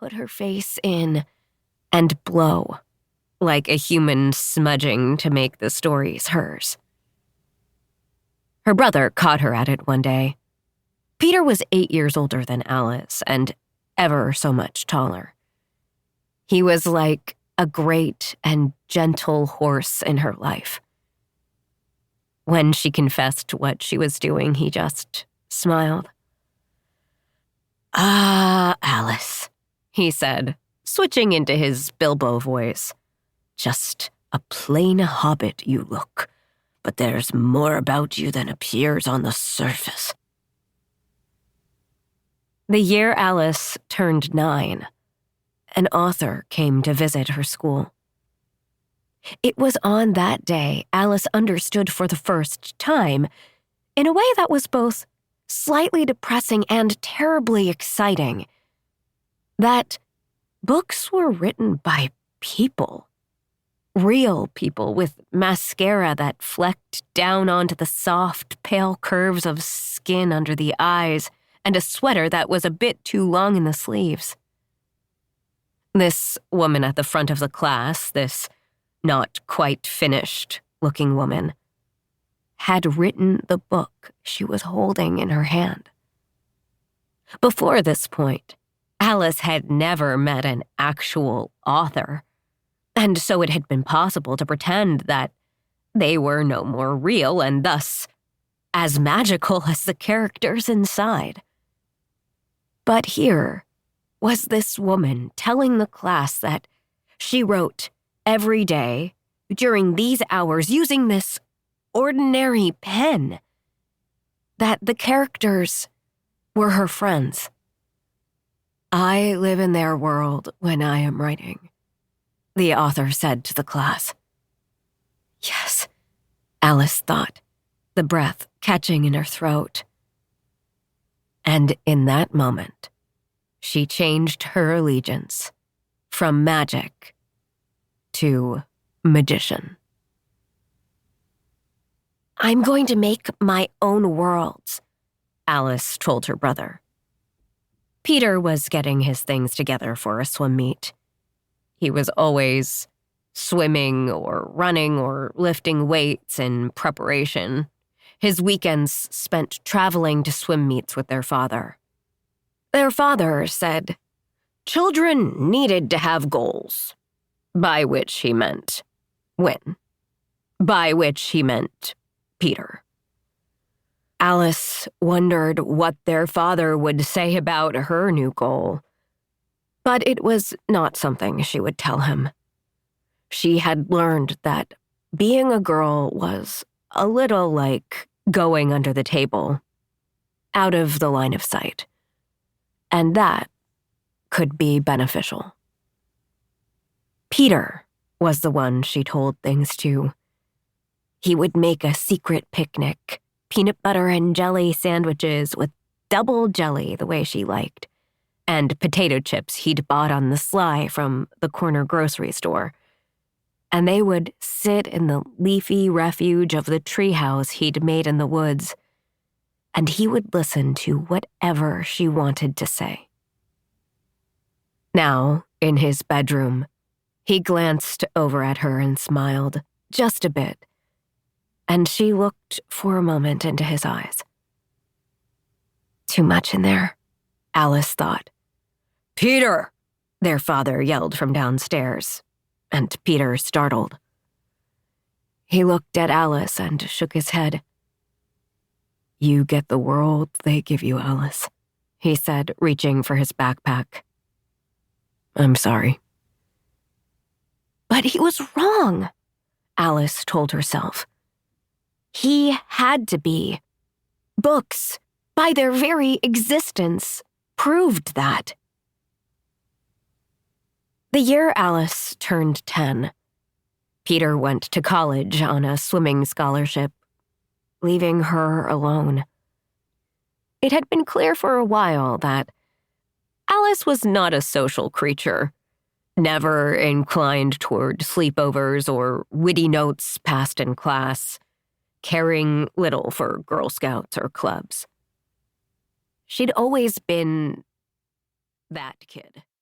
put her face in and blow, like a human smudging to make the stories hers. Her brother caught her at it one day. Peter was 8 years older than Alice and ever so much taller. He was like a great and gentle horse in her life. When she confessed what she was doing, he just smiled. "Ah, Alice," he said, switching into his Bilbo voice. "Just a plain hobbit you look, but there's more about you than appears on the surface." The year Alice turned 9, an author came to visit her school. It was on that day Alice understood for the first time, in a way that was both slightly depressing and terribly exciting, that books were written by people. Real people with mascara that flecked down onto the soft, pale curves of skin under the eyes and a sweater that was a bit too long in the sleeves. This woman at the front of the class, this not quite finished-looking woman, had written the book she was holding in her hand. Before this point, Alice had never met an actual author, and so it had been possible to pretend that they were no more real and thus as magical as the characters inside. But here was this woman telling the class that she wrote every day during these hours using this ordinary pen, that the characters were her friends. "I live in their world when I am writing," the author said to the class. Yes, Alice thought, the breath catching in her throat. And in that moment, she changed her allegiance from magic to magician. "I'm going to make my own worlds," Alice told her brother. Peter was getting his things together for a swim meet. He was always swimming or running or lifting weights in preparation. His weekends spent traveling to swim meets with their father. Their father said children needed to have goals, by which he meant win, by which he meant Peter. Alice wondered what their father would say about her new goal, but it was not something she would tell him. She had learned that being a girl was a little like going under the table, out of the line of sight, and that could be beneficial. Peter was the one she told things to. He would make a secret picnic, peanut butter and jelly sandwiches with double jelly the way she liked, and potato chips he'd bought on the sly from the corner grocery store. And they would sit in the leafy refuge of the treehouse he'd made in the woods, and he would listen to whatever she wanted to say. Now, in his bedroom, he glanced over at her and smiled, just a bit, and she looked for a moment into his eyes. Too much in there, Alice thought. "Peter!" their father yelled from downstairs, and Peter startled. He looked at Alice and shook his head. "You get the world they give you, Alice," he said, reaching for his backpack. "I'm sorry." But he was wrong, Alice told herself. He had to be. Books, by their very existence, proved that. The year Alice turned 10, Peter went to college on a swimming scholarship, leaving her alone. It had been clear for a while that Alice was not a social creature, never inclined toward sleepovers or witty notes passed in class, caring little for Girl Scouts or clubs. She'd always been that kid.